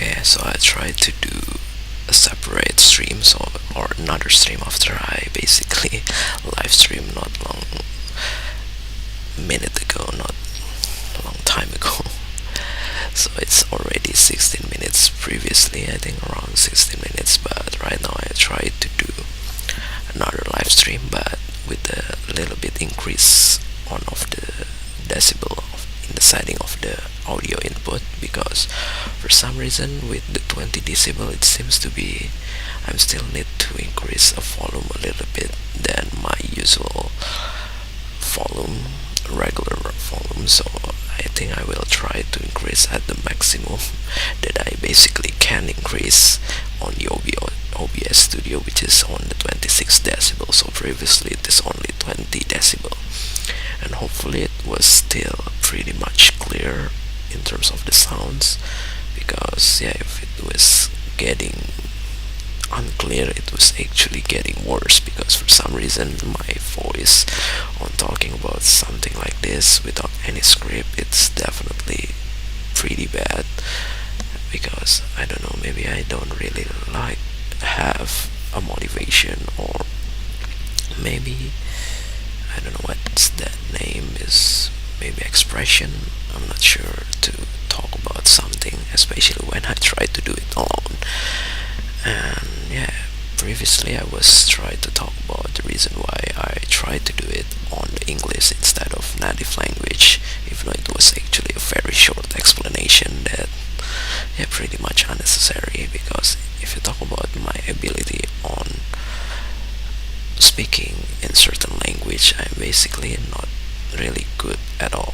Okay, so I tried to do a separate stream, or another stream after I basically live stream not long minute ago, not a long time ago. So it's already 16 minutes previously, I think around 16 minutes, but right now I tried to do another live stream, but with a little bit increase on of the decibel in the setting of the audio input, because for some reason with the 20 decibel it seems to be I'm still need to increase the volume a little bit than my usual volume, regular volume. So I think I will try to increase at the maximum that I basically can increase on the OBS Studio, which is on the 26 decibel. So previously it is only 20 decibel, and hopefully it was still pretty much clear in terms of the sounds, because yeah, if it was getting unclear, it was actually getting worse, because for some reason my voice on talking about something like this without any script, it's definitely pretty bad, because I don't know, maybe I don't really like have a motivation, or maybe I don't know what's that name is, maybe expression, I'm not sure, to talk about something, especially when I try to do it alone. And yeah, previously I was trying to talk about the reason why I tried to do it on the English instead of native language, even though it was actually a very short explanation that yeah, pretty much unnecessary, because if you talk about my ability on speaking in certain language, I'm basically not really good at all,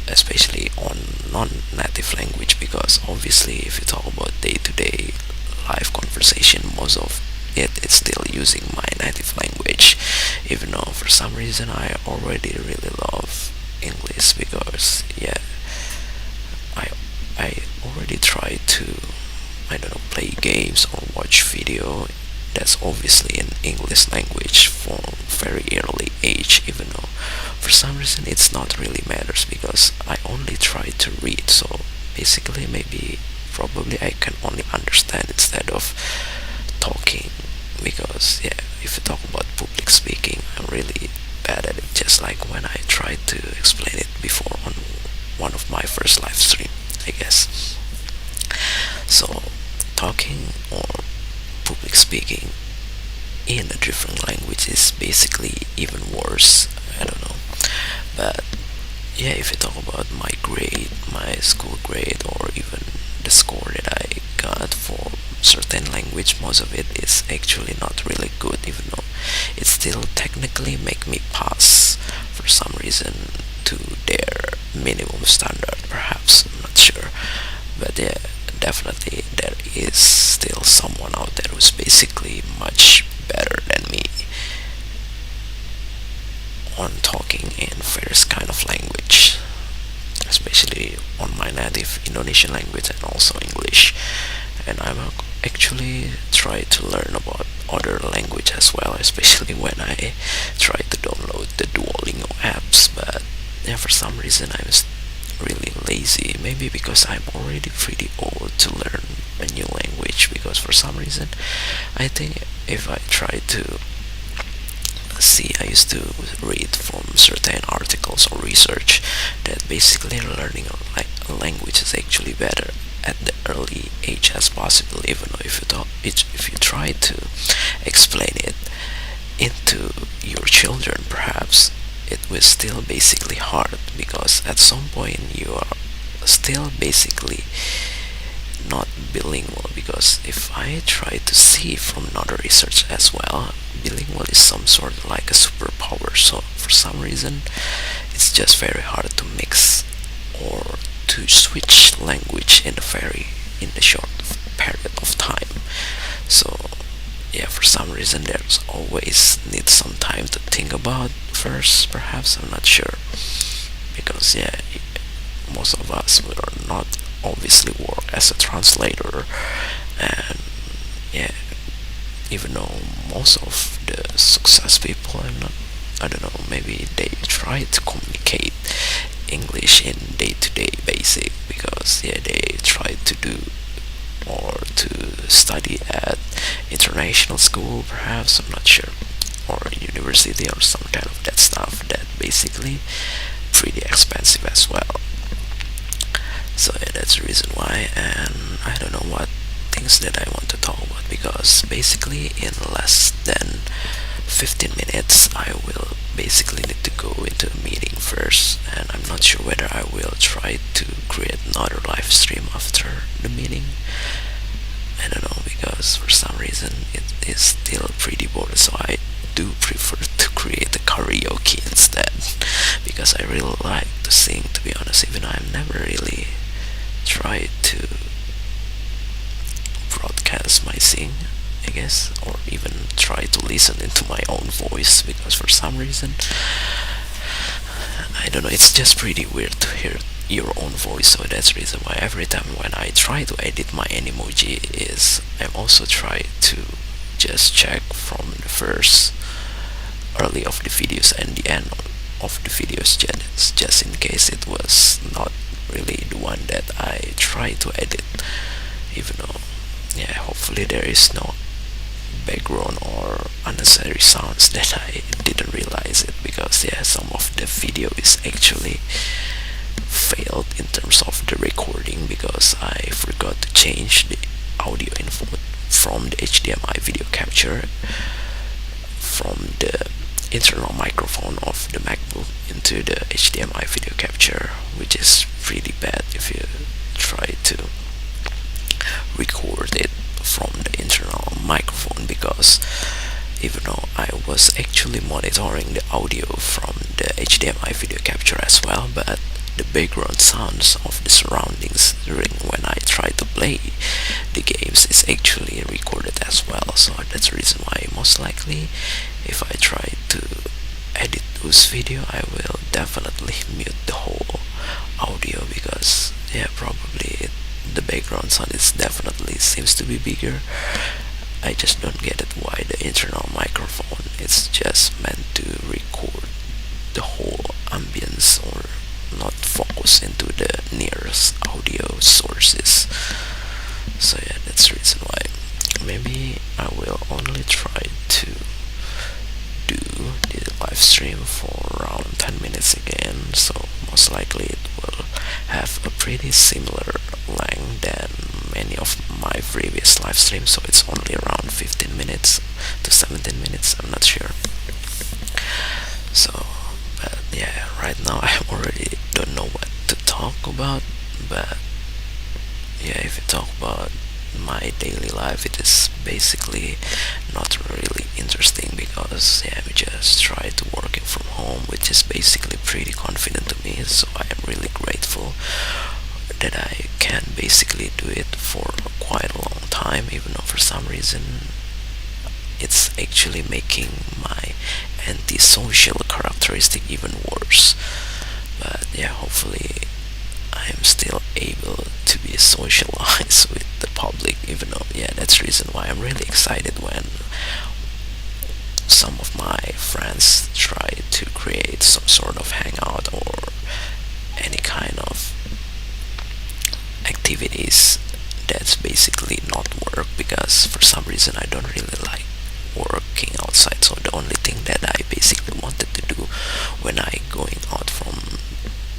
especially on non-native language, because obviously if you talk about day-to-day live conversation, most of it's still using my native language, even though for some reason I already really love English, because yeah, I I already tried to, I don't know, play games or watch video that's obviously in English language from very early age, even though for some reason it's not really matters, because I only try to read. So basically maybe probably I can only understand instead of talking, because yeah, if you talk about public speaking, I'm really bad at it, just like when I tried to explain it before on one of my first live stream, I guess. So talking or public speaking in a different language is basically even worse, I don't know. But yeah, if you talk about my grade, my school grade, or even the score that I got for certain language, most of it is actually not really good, even though it still technically make me pass for some reason to their minimum standard, perhaps, I'm not sure. But yeah, definitely there is still someone out there who's basically much better than me on talking in various kind of language, especially on my native Indonesian language and also English. And I'm actually try to learn about other language as well, especially when I try to download the Duolingo apps. But yeah, for some reason I'm really lazy, maybe because I'm already pretty old to learn a new language, because for some reason I think if I try to see, I used to read from certain articles or research that basically learning a language is actually better at the early age as possible, even though if you try to explain it into your children, perhaps it was still basically hard, because at some point you are still basically not bilingual. Because if I try to see from another research as well, bilingual is some sort of like a superpower. So for some reason it's just very hard to mix or to switch language in the short period of time. So yeah, for some reason there's always need some time to think about first, perhaps, I'm not sure, because yeah, most of us will not obviously work as a translator. And yeah, even though most of the success people, I don't know, maybe they try to communicate English in day-to-day basic, because yeah, they try to do or to study at international school, perhaps, I'm not sure, or university or some kind of that stuff that basically pretty expensive as well. So yeah, that's the reason why, and I don't know what things that I want to talk about, because basically in less than 15 minutes I will basically need to go into a meeting first, and I'm not sure whether I will try to create another live stream after the meeting. I don't know, because for some reason it is still pretty boring, so I do prefer to create a karaoke instead, because I really like to sing, to be honest, even though I've never really tried to broadcast my sing, I guess, or even try to listen into my own voice, because for some reason, I don't know, it's just pretty weird to hear your own voice. So that's the reason why every time when I try to edit my Animoji is I also try to just check from the first early of the videos and the end of the videos, just in case it was not really the one that I try to edit, even though, yeah, hopefully there is no background or unnecessary sounds that I didn't realize it, because yeah, some of the video is actually failed in terms of the recording, because I forgot to change the audio input from the HDMI video capture from the internal microphone of the MacBook into the HDMI video capture, which is pretty bad if you try to record it from the internal microphone, because even though I was actually monitoring the audio from the HDMI video capture as well, but the background sounds of the surroundings during when I try to play the games is actually recorded as well. So that's the reason why most likely if I try to edit those video, I will definitely mute the whole audio, because yeah, probably the background sound is definitely seems to be bigger. I just don't get it why the internal microphone is just meant to record the whole ambience or not focus into the nearest audio sources. So yeah, that's the reason why maybe I will only try to do the live stream for around 10 minutes again, so most likely it will have a pretty similar length than many of my previous live streams, so it's only around 15 minutes to 17 minutes, I'm not sure. So but yeah, right now I already don't know what to talk about, but yeah, if you talk about my daily life, it is basically not really interesting, because yeah, we just try to working from home, which is basically pretty confident to me, so I am really grateful that I can basically do it for quite a long time, even though for some reason it's actually making my antisocial characteristic even worse. But yeah, hopefully I am still able to be socialized with the public, even though yeah, that's the reason why I'm really excited when some of my friends try to create some sort of hangout or any kind of activities that's basically not work, because for some reason I don't really like working outside, so the only thing that I basically wanted to do when I going out from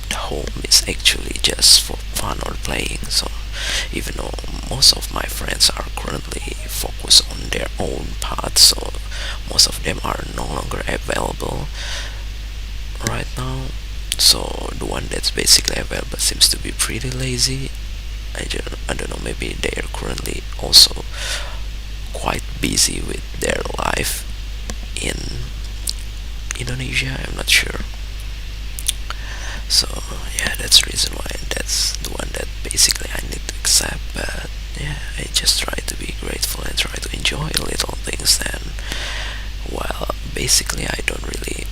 the home is actually just for fun or playing. So even though most of my friends are currently focused on their own path, so most of them are no longer available right now, so the one that's basically available seems to be pretty lazy. I don't know, maybe they are currently also quite busy with their life in Indonesia, I'm not sure. So yeah, that's the reason why that's the one that basically I need to accept. But yeah, I just try to be grateful and try to enjoy little things, and well, basically I don't really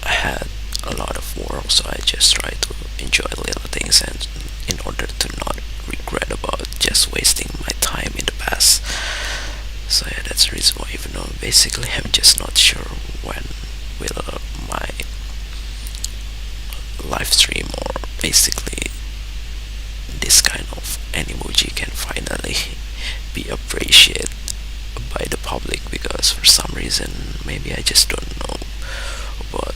had a lot of work, so I just try to enjoy little things, and in order to not regret about just wasting my time in the past. So yeah, that's the reason why, even though basically I'm just not sure when will my live stream or basically this kind of can finally be appreciated by the public, because for some reason maybe I just don't know, but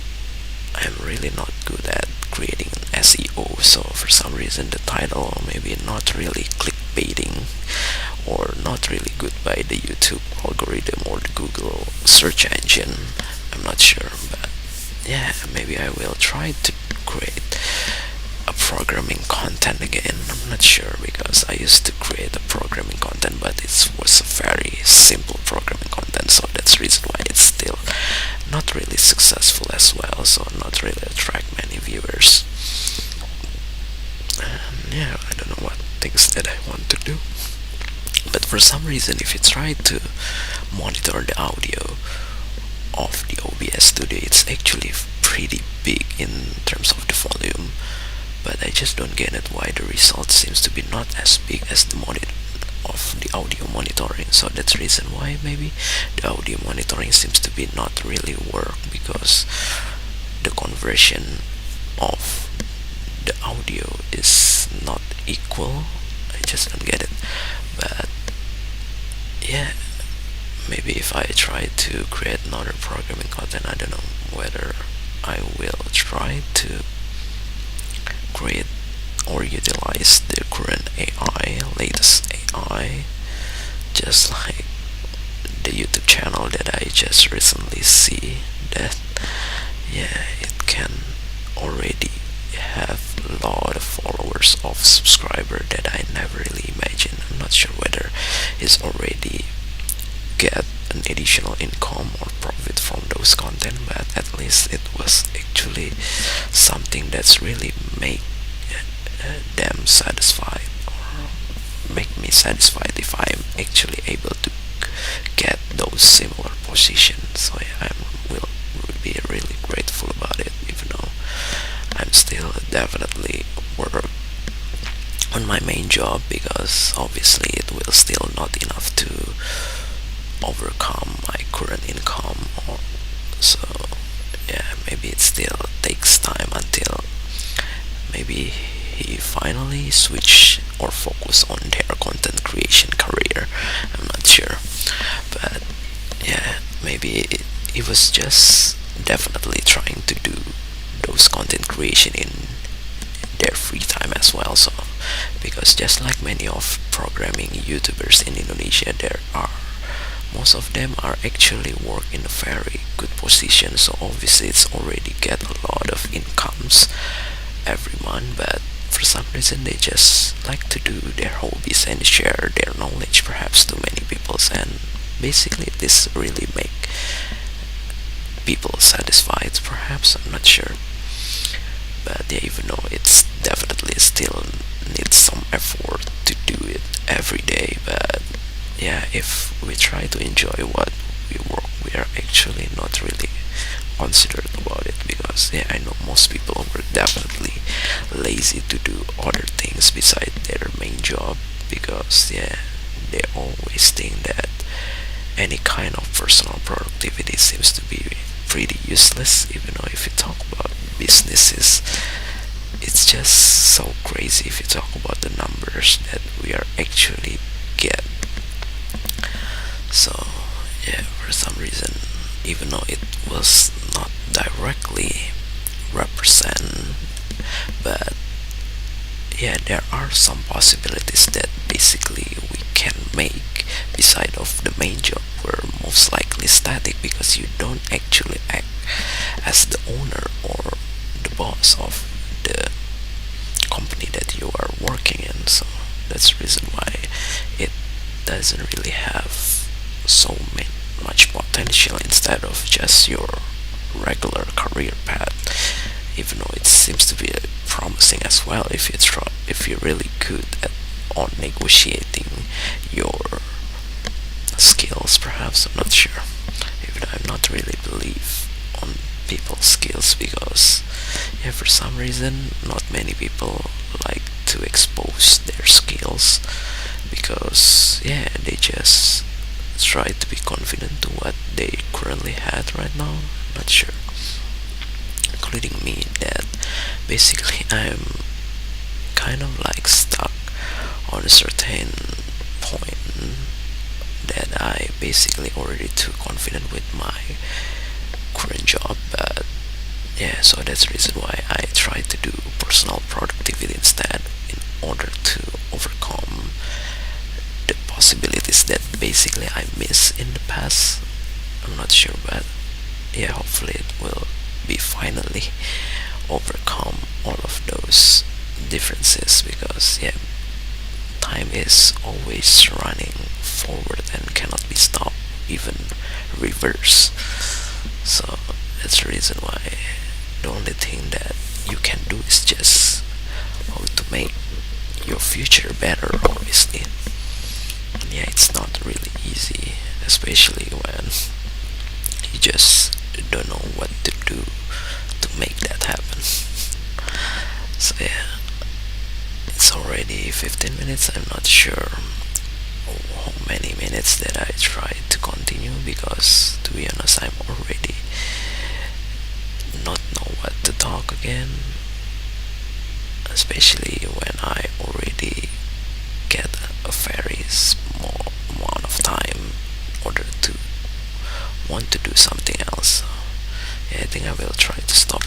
I'm really not good at creating an SEO. So for some reason the title maybe not really clickbaiting, or not really good by the YouTube algorithm or the Google search engine. I'm not sure, but yeah, maybe I will try to create a programming content again. I'm not sure, because I used to create a programming content, but it was a very simple programming content, so that's the reason why it's still not really successful as well, so not really attract many viewers. And yeah, I don't know what things that I want to do, but for some reason if you try to monitor the audio of the OBS studio, it's actually pretty big in terms of the volume, but I just don't get it why the result seems to be not as big as the monitor of the audio monitoring. So that's the reason why maybe the audio monitoring seems to be not really work, because the conversion of the audio is not equal. I just don't get it, but yeah, maybe if I try to create another programming content, I don't know whether I will try to create or utilize the current AI, latest AI, just like the YouTube channel that I just recently see that yeah, it can already have a lot of followers of subscriber that I never really imagined. I'm not sure whether it's already get an additional income or profit from those content, but at least it was actually something that's really make them satisfied, or make me satisfied if I'm actually able to get those similar positions. So yeah, I will be really grateful about it, even though I'm still definitely work on my main job, because obviously it will still not enough to overcome my current income, or so yeah, maybe it still takes time until maybe he finally switch or focus on their content creation career. I'm not sure, but yeah, maybe it was just definitely trying to do those content creation in their free time as well. So because just like many of programming YouTubers in Indonesia, there are most of them are actually work in a very good position, so obviously it's already get a lot of incomes every month, but for some reason they just like to do their hobbies and share their knowledge perhaps to many people, and basically this really make people satisfied perhaps. I'm not sure, but yeah, even though it's definitely still needs some effort to do it every day, but yeah, if we try to enjoy what we work, we are actually not really considerate about it, because yeah, I know most people were definitely lazy to do other things beside their main job, because yeah, they always think that any kind of personal productivity seems to be pretty useless. Even though if you talk about businesses, it's just so crazy if you talk about the numbers that we are actually get. So yeah, for some reason, even though it was not directly represent, but yeah, there are some possibilities that basically we can make beside of the main job, were most likely static, because you don't actually act as the owner or the boss of the company that you are working in. So that's the reason why it doesn't really have so much potential instead of just your regular career path, even though it seems to be promising as well if you try, if you're really good at on negotiating your skills perhaps. I'm not sure, even though I'm not really believe on people's skills, because yeah, for some reason not many people like to expose their skills, because yeah, they just try to be confident to what they currently had right now. I'm not sure, including me, that basically I'm kind of like stuck on a certain point that I basically already too confident with my current job. But yeah, so that's the reason why I try to do personal productivity instead, in order to overcome the possibilities that basically I miss in the past. I'm not sure, but yeah, hopefully it will be finally overcome all of those differences, because yeah, time is always running forward and cannot be stopped, even reverse. So that's the reason why the only thing that you can do is just how to make your future better, obviously. And yeah, it's not really easy, especially when you just don't know what to do to make that happen. So yeah, it's already 15 minutes. I'm not sure how many minutes that I try to continue, because to be honest, I'm already not know what to talk again, especially when I already get a very small amount of time in order to want to do something else. Yeah, I think I will try to stop